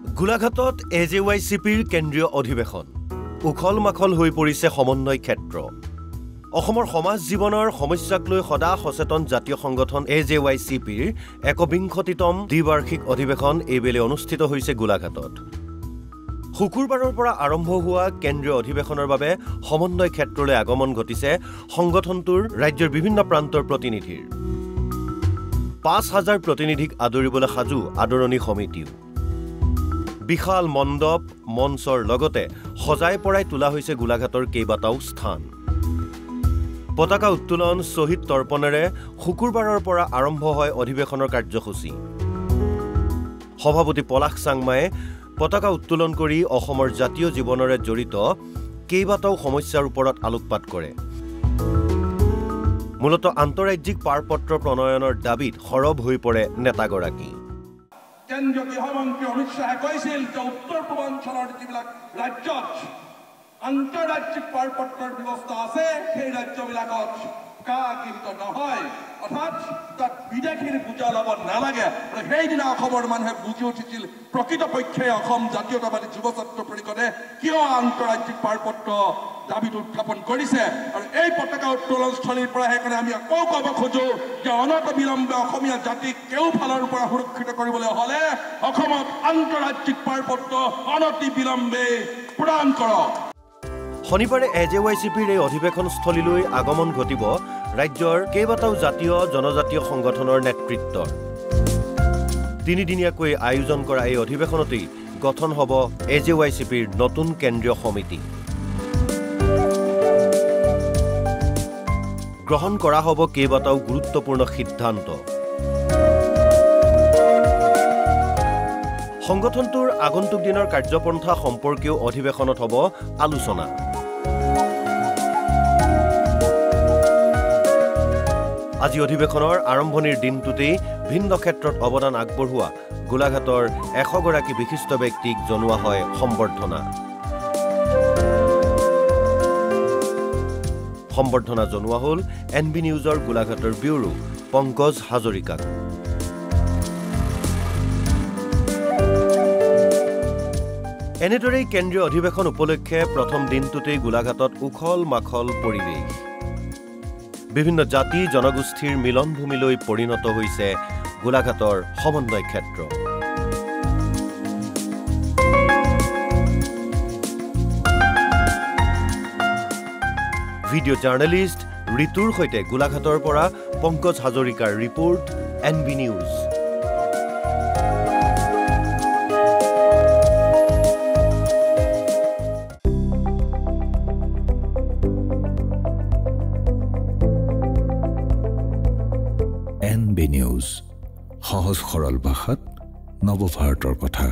গোলাঘাটত AJYCPৰ কেন্দ্ৰীয় অধিৱেশন উখল মাখল হৈ পৰিছে সমন্বয় ক্ষেত্ৰ অসমৰ সমাজ জীৱনৰ সমস্যাক লৈ সদা সচেতন জাতীয় সংগঠন AJYCPৰ ১২তম দ্বিবাৰ্ষিক অধিৱেশন এইবেলে অনুষ্ঠিত হৈছে গোলাঘাটত শুকুৰবাৰৰ পৰা আৰম্ভ হোৱা কেন্দ্ৰীয় অধিৱেশনৰ বাবে সমন্বয় ক্ষেত্ৰলৈ আগমন ঘটিছে সংগঠনটোৰ ৰাজ্যৰ বিভিন্ন প্ৰান্তৰ প্ৰতিনিধিৰ ৫,০০০ প্ৰতিনিধিক আদৰিবলৈ সাজু আদৰণি সমিতিও বিশাল মণ্ডপ মঞ্চৰ লগতে সজাই পৰাই তোলা হৈছে গোলাঘাটৰ কেইবাটাও স্থান পতাকা উত্তোলন শহীদ তৰ্পণেৰে শুকুৰবাৰৰ পৰা আৰম্ভ হয় অধিৱেশনৰ কাৰ্যসূচী সভাপতি পলাশ চাংমাই পতাকা উত্তোলন কৰি অসমৰ জাতীয় জীৱনৰে জড়িত কেইবাটাও সমস্যাৰ ওপৰত আলোকপাত কৰে মূলত আন্তঃৰাজ্যিক পাৰপত্ৰ প্ৰণয়নৰ দাবীত সৰব হৈ পৰে নেতাগৰাকী কেন্দ্ৰীয় গৃহমন্ত্ৰী অমিত শ্বাহে কৈছিল যে উত্তৰ পূৰ্বাঞ্চলৰ যিবিলাক ৰাজ্যত আন্তঃৰাজ্যিক পাৰপত্ৰৰ ব্যৱস্থা আছে সেই ৰাজ্যবিলাকত কিন্তু নহয় অৰ্থাৎ তাত বিদেশীৰ বুজা ল'ব নালাগে আৰু সেইদিনা অসমৰ মানুহে বুজি উঠিছিল প্ৰকৃতপক্ষে অসম জাতীয়তাবাদী যুৱ ছাত্ৰ পৰিষদে কিয় আন্তঃৰাজ্যিক পাৰপত্ৰ দাবীটো উত্থাপন কৰিছে আৰু এই পতাকা উত্তোলনস্থলীৰ পৰা সেইকাৰণে আমি আকৌ ক'ব খোজো যে অনত বিলম্বে অসমীয়া জাতিক কেওফালৰ পৰা সুৰক্ষিত কৰিবলৈ হ'লে অসমত আন্তঃৰাজ্যিক পাৰপত্ৰ অনতি বিলম্বে প্ৰদান কৰক শনিবাৰে AJYCPৰ এই অধিৱেশনস্থলীলৈ আগমন ঘটিব ৰাজ্যৰ কেইবাটাও জাতীয় জনজাতীয় সংগঠনৰ নেতৃত্বৰ তিনিদিনীয়াকৈ আয়োজন কৰা এই অধিৱেশনতেই গঠন হ'ব AJYCPৰ নতুন কেন্দ্ৰীয় সমিতি গ্ৰহণ কৰা হ'ব কেইবাটাও গুৰুত্বপূৰ্ণ সিদ্ধান্ত সংগঠনটোৰ আগন্তুক দিনৰ কাৰ্যপন্থা সম্পৰ্কীয় অধিৱেশনত হ'ব আলোচনা আজি অধিৱেশনৰ আৰম্ভণিৰ দিনটোতেই ভিন্ন ক্ষেত্ৰত অৱদান আগবঢ়োৱা গোলাঘাটৰ ১০০ গৰাকী বিশিষ্ট ব্যক্তিক জনোৱা হয় সম্বৰ্ধনা জনোৱা হ'ল NB নিউজৰ গোলাঘাটৰ ব্যুৰো পংকজ হাজৰিকাক এনেদৰেই কেন্দ্ৰীয় অধিৱেশন উপলক্ষে প্ৰথম দিনটোতেই গোলাঘাটত উখল মাখল পৰিৱেশ বিভিন্ন জাতি জনগোষ্ঠীৰ মিলনভূমিলৈ পৰিণত হৈছে গোলাঘাটৰ সমন্বয় ক্ষেত্ৰ ভিডিঅ' জাৰ্নেলিষ্ট ঋতুৰ সৈতে গোলাঘাটৰ পৰা পংকজ হাজৰিকাৰ report NB news NB news সহজ সৰল ভাষাত নৱভাৰতৰ কথা